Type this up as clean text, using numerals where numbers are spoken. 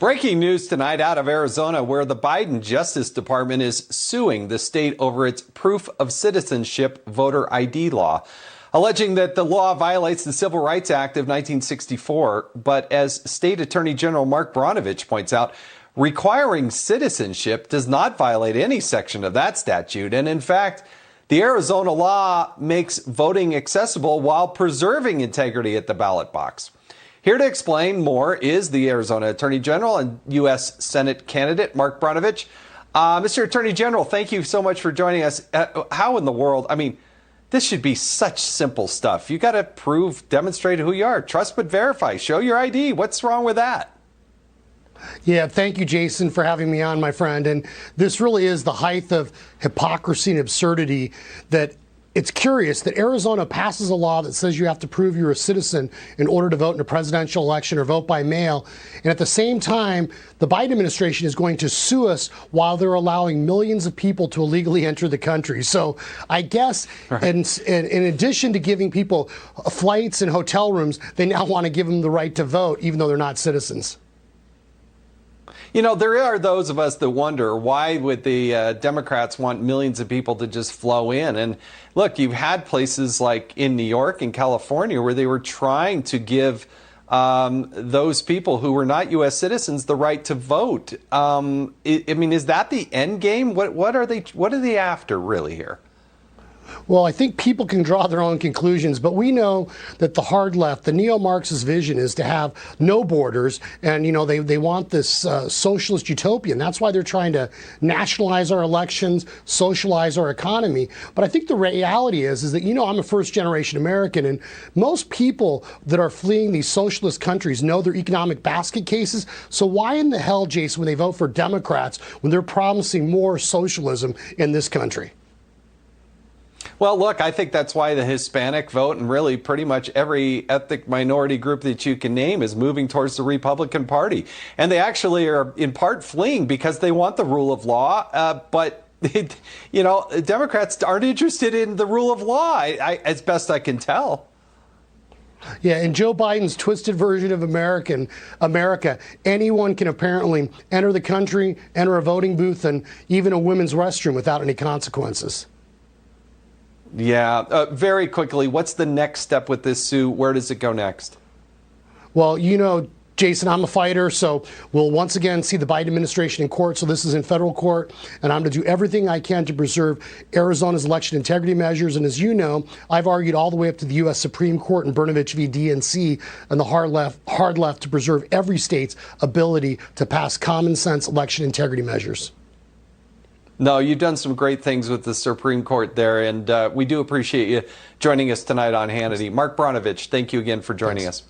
Breaking news tonight out of Arizona, where the Biden Justice Department is suing the state over its proof of citizenship voter ID law, alleging that the law violates the Civil Rights Act of 1964. But as State Attorney General Mark Brnovich points out, requiring citizenship does not violate any section of that statute. And in fact, the Arizona law makes voting accessible while preserving integrity at the ballot box. Here to explain more is the Arizona Attorney General and U.S. Senate candidate, Mark Brnovich. Mr. Attorney General, thank you so much for joining us. How in the world, I mean, this should be such simple stuff. You got to demonstrate who you are. Trust but verify. Show your ID. What's wrong with that? Yeah, thank you, Jason, for having me on, my friend. And this really is the height of hypocrisy and absurdity that it's curious that Arizona passes a law that says you have to prove you're a citizen in order to vote in a presidential election or vote by mail. And at the same time, the Biden administration is going to sue us while they're allowing millions of people to illegally enter the country. So I guess in addition to giving people flights and hotel rooms, they now want to give them the right to vote, even though they're not citizens. You know, there are those of us that wonder, why would the Democrats want millions of people to just flow in? And look, you've had places like in New York and California where they were trying to give those people who were not U.S. citizens the right to vote. I mean, is that the end game? What are they after really here? Well, I think people can draw their own conclusions, but we know that the hard left, the neo-Marxist vision is to have no borders, and, you know, they want this socialist utopia, and that's why they're trying to nationalize our elections, socialize our economy. But I think the reality is that, you know, I'm a first-generation American, and most people that are fleeing these socialist countries know their economic basket cases, so why in the hell, Jason, when they vote for Democrats when they're promising more socialism in this country? Well, look, I think that's why the Hispanic vote and really pretty much every ethnic minority group that you can name is moving towards the Republican Party. And they actually are in part fleeing because they want the rule of law. But, you know, Democrats aren't interested in the rule of law, as best I can tell. Yeah, in Joe Biden's twisted version of America, anyone can apparently enter the country, enter a voting booth, and even a women's restroom without any consequences. Yeah. Very quickly, what's the next step with this suit? Where does it go next? Well, you know, Jason, I'm a fighter, so we'll once again see the Biden administration in court. So this is in federal court, and I'm going to do everything I can to preserve Arizona's election integrity measures. And as you know, I've argued all the way up to the U.S. Supreme Court in Brnovich v. DNC and the hard left to preserve every state's ability to pass common sense election integrity measures. No, you've done some great things with the Supreme Court there, and we do appreciate you joining us tonight on Hannity. Mark Brnovich, thank you again for joining us.